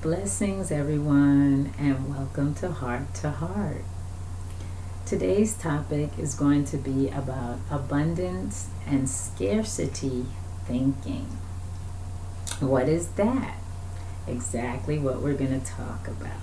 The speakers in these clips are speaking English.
Blessings, everyone, and welcome to Heart to Heart. Today's topic is going to be about abundance and scarcity thinking. What is that? Exactly what we're going to talk about.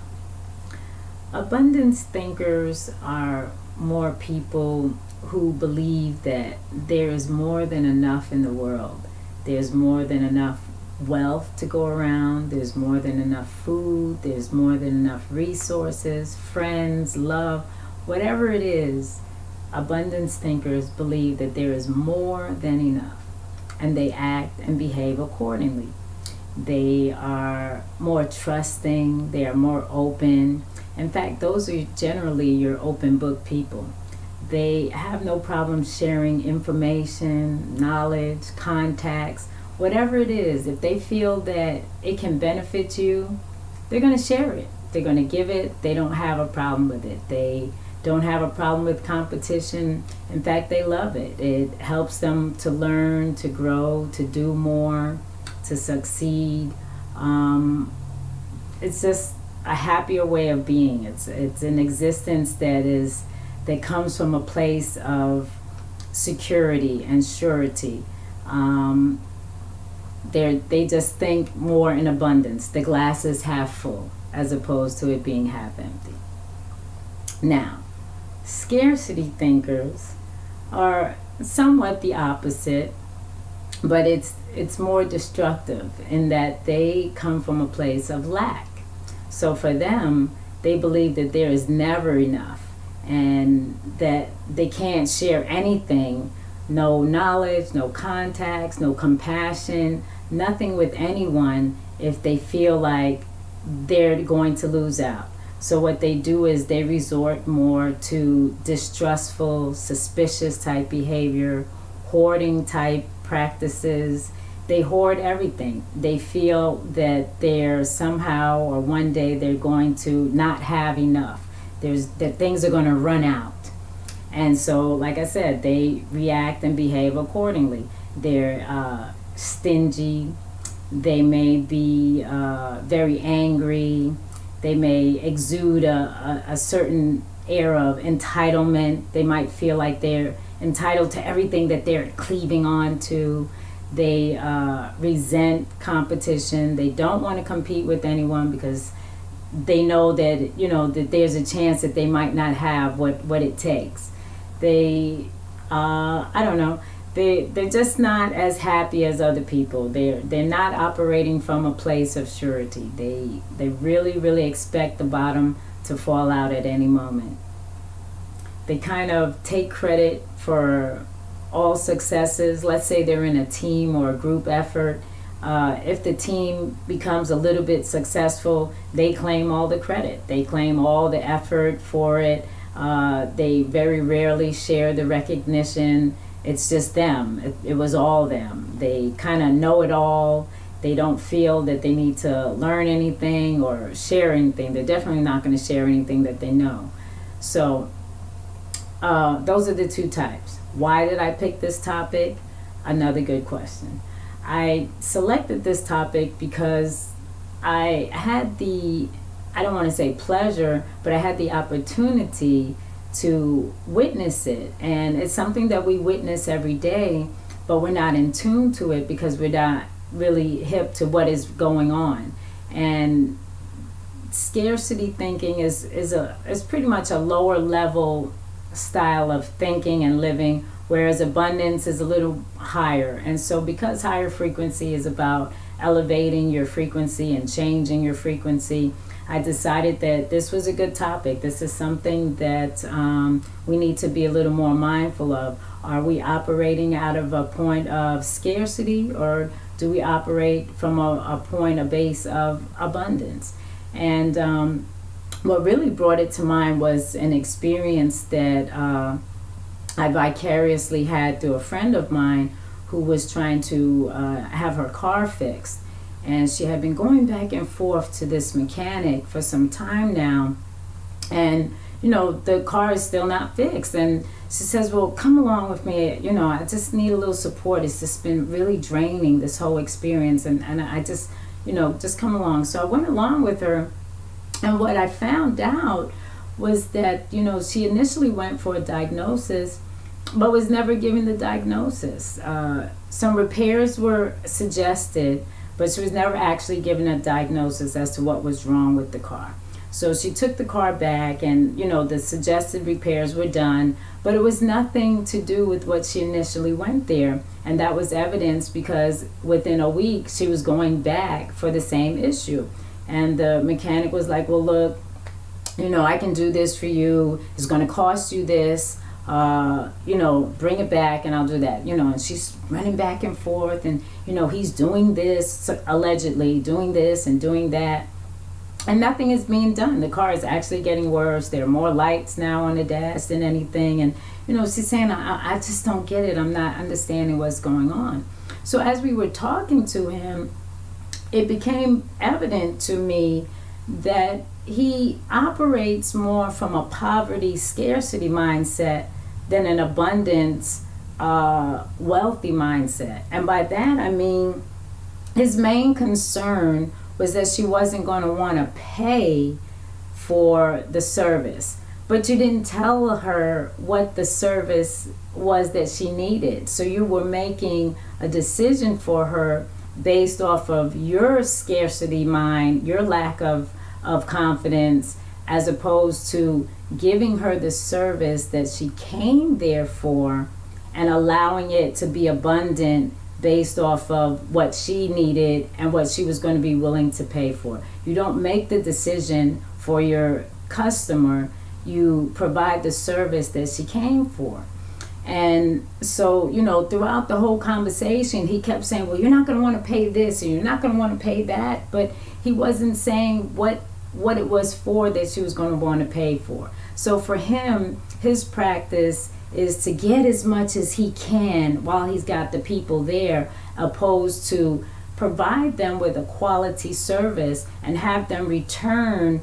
Abundance thinkers are more people who believe that there is more than enough in the world. There's more than enough wealth to go around, there's more than enough food, there's more than enough resources, friends, love, whatever it is. Abundance thinkers believe that there is more than enough, and they act and behave accordingly. They are more trusting, they are more open. In fact, those are generally your open book people. They have no problem sharing information, knowledge, contacts, whatever it is. If they feel that it can benefit you, they're going to share it. They're going to give it. They don't have a problem with it. They don't have a problem with competition. In fact, they love it. It helps them to learn, to grow, to do more, to succeed. It's just a happier way of being. It's an existence that comes from a place of security and surety. They just think more in abundance. The glass is half full as opposed to it being half empty. Now, scarcity thinkers are somewhat the opposite, but it's more destructive in that they come from a place of lack. So for them, they believe that there is never enough and that they can't share anything. No knowledge, no contacts, no compassion, nothing with anyone if they feel like they're going to lose out. So what they do is they resort more to distrustful, suspicious type behavior, hoarding type practices. They hoard everything. They feel that they're somehow or one day they're going to not have enough. That things are going to run out. And so, like I said, they react and behave accordingly. They're stingy. They may be very angry. They may exude a certain air of entitlement. They might feel like they're entitled to everything that they're cleaving on to. They resent competition. They don't want to compete with anyone because they know that, that there's a chance that they might not have what it takes. They, I don't know, they're just not as happy as other people. They're not operating from a place of surety. They really, really expect the bottom to fall out at any moment. They kind of take credit for all successes. Let's say they're in a team or a group effort. If the team becomes a little bit successful, they claim all the credit. They claim all the effort for it. They very rarely share the recognition. It's just them. It was all them. They kind of know it all. They don't feel that they need to learn anything or share anything. They're definitely not going to share anything that they know. So those are the two types. Why did I pick this topic? Another good question. I selected this topic because I had I don't want to say pleasure, but I had the opportunity to witness it. And it's something that we witness every day, but we're not in tune to it because we're not really hip to what is going on. And scarcity thinking is pretty much a lower level style of thinking and living, whereas abundance is a little higher. And so because higher frequency is about elevating your frequency and changing your frequency, I decided that this was a good topic. This is something that we need to be a little more mindful of. Are we operating out of a point of scarcity, or do we operate from a base of abundance? And what really brought it to mind was an experience that I vicariously had through a friend of mine who was trying to have her car fixed. And she had been going back and forth to this mechanic for some time now. And, the car is still not fixed. And she says, well, come along with me. I just need a little support. It's just been really draining, this whole experience. And I just, just come along. So I went along with her, and what I found out was that, she initially went for a diagnosis, but was never given the diagnosis. Some repairs were suggested, but she was never actually given a diagnosis as to what was wrong with the car. So she took the car back, and the suggested repairs were done, but it was nothing to do with what she initially went there. And that was evidence because within a week she was going back for the same issue. And the mechanic was like, well, look, I can do this for you. It's going to cost you this. Bring it back and I'll do that. And she's running back and forth, and, he's doing this, allegedly doing this and doing that. And nothing is being done. The car is actually getting worse. There are more lights now on the dash than anything. And, she's saying, I just don't get it. I'm not understanding what's going on. So as we were talking to him, it became evident to me that he operates more from a poverty scarcity mindset than an abundance wealthy mindset. And by that I mean his main concern was that she wasn't going to want to pay for the service, but you didn't tell her what the service was that she needed. So you were making a decision for her based off of your scarcity mind, your lack of confidence, as opposed to giving her the service that she came there for and allowing it to be abundant based off of what she needed and what she was going to be willing to pay for. You don't make the decision for your customer, you provide the service that she came for. And so, throughout the whole conversation, he kept saying, well, you're not going to want to pay this, and you're not going to want to pay that. But he wasn't saying what it was for that she was going to want to pay for. So for him, his practice is to get as much as he can while he's got the people there, opposed to provide them with a quality service and have them return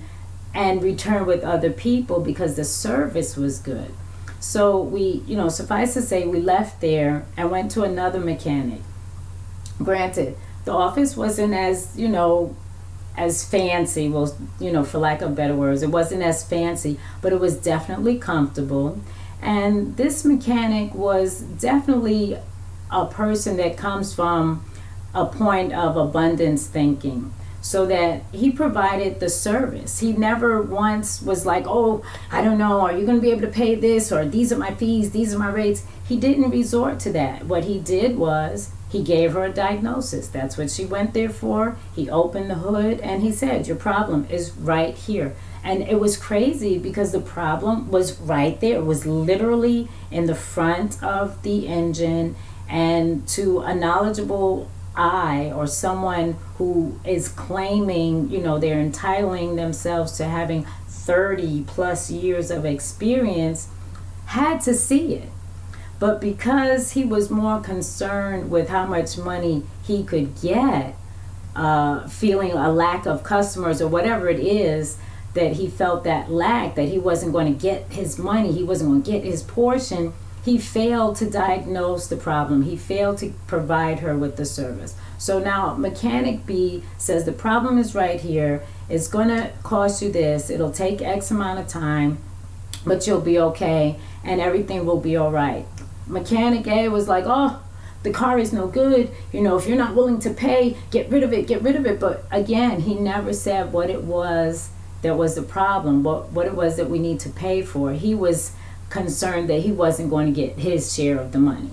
with other people because the service was good. So we, suffice to say, we left there and went to another mechanic. Granted, the office wasn't as, as fancy, well, for lack of better words, it wasn't as fancy, but it was definitely comfortable. And this mechanic was definitely a person that comes from a point of abundance thinking, so that he provided the service. He never once was like, oh, I don't know, are you going to be able to pay this, or these are my fees, these are my rates. He didn't resort to that. What he did was he gave her a diagnosis. That's what she went there for. He opened the hood and he said, your problem is right here. And it was crazy because the problem was right there. It was literally in the front of the engine, and to a knowledgeable eye, or someone who is claiming, they're entitling themselves to having 30 plus years of experience, had to see it. But because he was more concerned with how much money he could get, feeling a lack of customers or whatever it is, that he felt that lack, that he wasn't going to get his money, he wasn't going to get his portion, he failed to diagnose the problem. He failed to provide her with the service. So now Mechanic B says the problem is right here. It's going to cost you this. It'll take X amount of time, but you'll be okay and everything will be all right. Mechanic A was like, oh, the car is no good. If you're not willing to pay, get rid of it. But again, he never said what it was that was the problem, what it was that we need to pay for. He was concerned that he wasn't going to get his share of the money.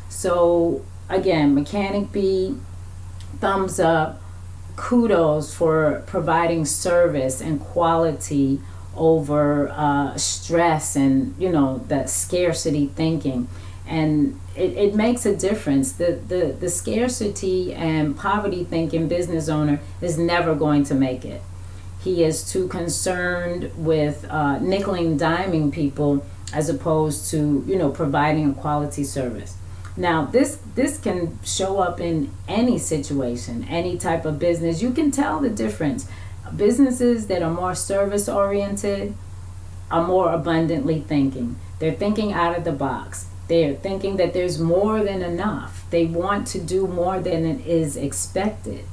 So again, Mechanic B, thumbs up, kudos for providing service and quality over stress and that scarcity thinking. And it makes a difference. The scarcity and poverty thinking business owner is never going to make it. He is too concerned with nickel and diming people as opposed to providing a quality service. Now this can show up in any situation, any type of business. You can tell the difference. Businesses that are more service oriented are more abundantly thinking. They're thinking out of the box. They're thinking that there's more than enough. They want to do more than it is expected.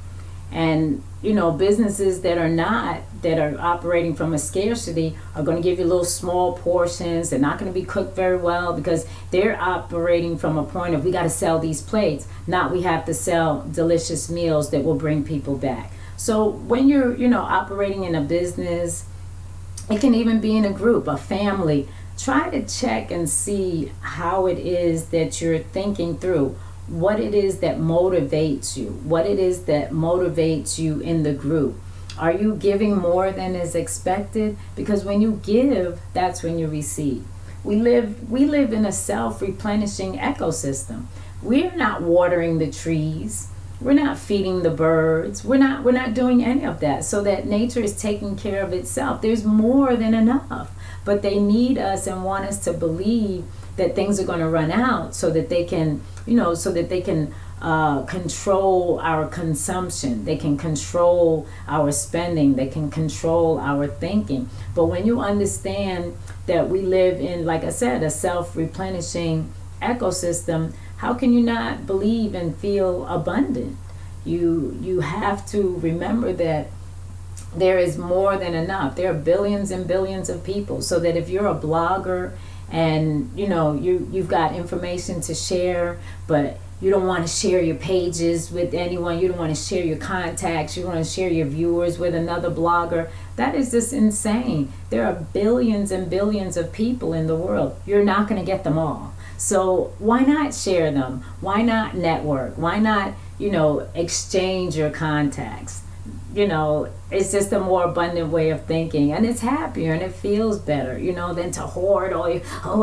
And businesses that are operating from a scarcity are going to give you little small portions. They're not going to be cooked very well because they're operating from a point of, we got to sell these plates, not we have to sell delicious meals that will bring people back. So when you're operating in a business, it can even be in a group, a family, try to check and see how it is that you're thinking through, what it is that motivates you, what it is that motivates you in the group. Are you giving more than is expected? Because when you give, that's when you receive. We live in a self-replenishing ecosystem. We're not watering the trees. We're not feeding the birds. We're not doing any of that, so that nature is taking care of itself. There's more than enough. But they need us and want us to believe that things are going to run out, so that they can control our consumption. They can control our spending. They can control our thinking. But when you understand that we live in, like I said, a self-replenishing ecosystem, how can you not believe and feel abundant? You have to remember that there is more than enough. There are billions and billions of people. So that if you're a blogger and you've got information to share, but you don't want to share your pages with anyone, you don't want to share your contacts, you don't want to share your viewers with another blogger, that is just insane. There are billions and billions of people in the world. You're not going to get them all. So why not share them? Why not network? Why not, exchange your contacts? It's just a more abundant way of thinking, and it's happier and it feels better, than to hoard I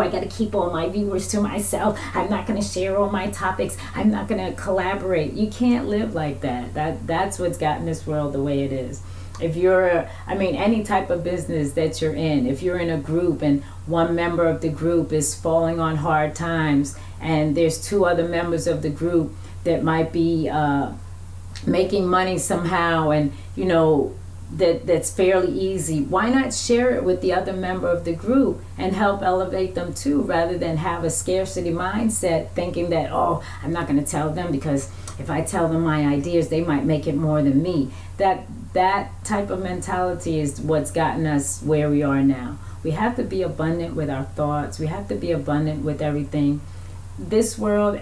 got to keep all my viewers to myself. I'm not going to share all my topics. I'm not going to collaborate. You can't live like that. That's what's gotten this world the way it is. If you're, any type of business that you're in, if you're in a group and one member of the group is falling on hard times and there's two other members of the group that might be making money somehow, and that's fairly easy, why not share it with the other member of the group and help elevate them too, rather than have a scarcity mindset thinking that, I'm not going to tell them because if I tell them my ideas, they might make it more than me. That type of mentality is what's gotten us where we are now. We have to be abundant with our thoughts. We have to be abundant with everything. This world,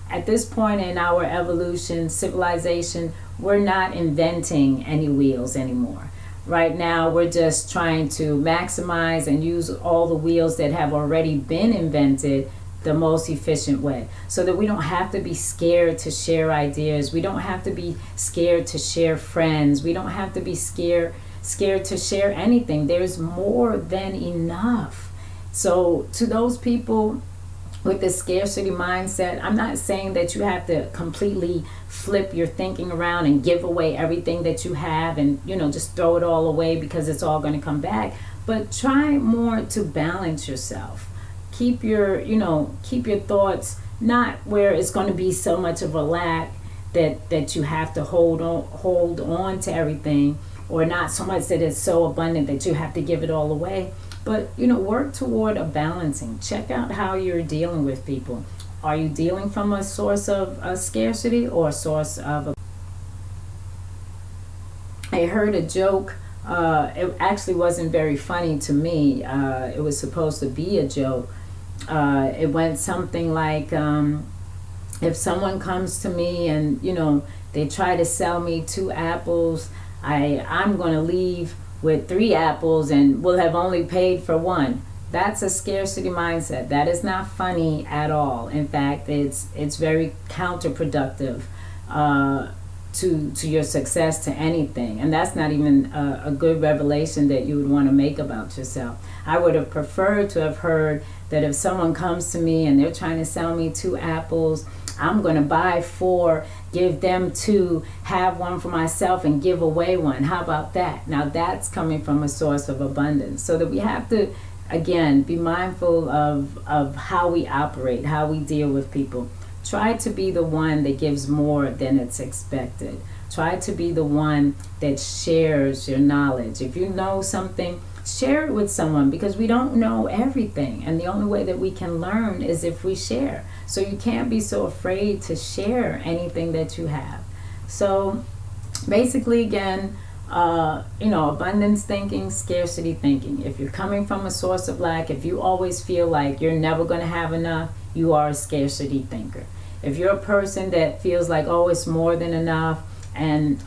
at this point in our evolution, civilization, we're not inventing any wheels anymore. Right now, we're just trying to maximize and use all the wheels that have already been invented the most efficient way, so that we don't have to be scared to share ideas. We don't have to be scared to share friends. We don't have to be scared to share anything. There's more than enough. So to those people with the scarcity mindset, I'm not saying that you have to completely flip your thinking around and give away everything that you have and just throw it all away because it's all going to come back. But try more to balance yourself. Keep your thoughts not where it's going to be so much of a lack that you have to hold on to everything, or not so much that it's so abundant that you have to give it all away. But work toward a balancing. Check out how you're dealing with people. Are you dealing from a source of a scarcity or a source of a... I heard a joke. It actually wasn't very funny to me. It was supposed to be a joke. It went something like, if someone comes to me and they try to sell me 2 apples, I'm going to leave with 3 apples and will have only paid for 1. That's a scarcity mindset. That is not funny at all. In fact, it's very counterproductive to your success, to anything. And that's not even a good revelation that you would want to make about yourself. I would have preferred to have heard that if someone comes to me and they're trying to sell me 2 apples, I'm going to buy 4, give them 2, have 1 for myself, and give away 1. How about that? Now that's coming from a source of abundance. So that we have to, again, be mindful of how we operate, how we deal with people. Try to be the one that gives more than it's expected. Try to be the one that shares your knowledge. If you know something, share it with someone, because we don't know everything. And the only way that we can learn is if we share. So you can't be so afraid to share anything that you have. So basically, again, abundance thinking, scarcity thinking. If you're coming from a source of lack, if you always feel like you're never going to have enough, you are a scarcity thinker. If you're a person that feels like, oh, it's more than enough and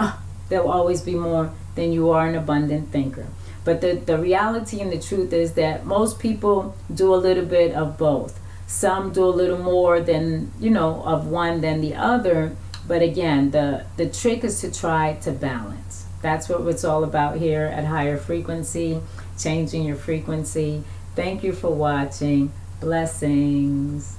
there'll always be more, then you are an abundant thinker. But the reality and the truth is that most people do a little bit of both. Some do a little more than, of one than the other. But again, the trick is to try to balance. That's what it's all about here at Higher Frequency, changing your frequency. Thank you for watching. Blessings.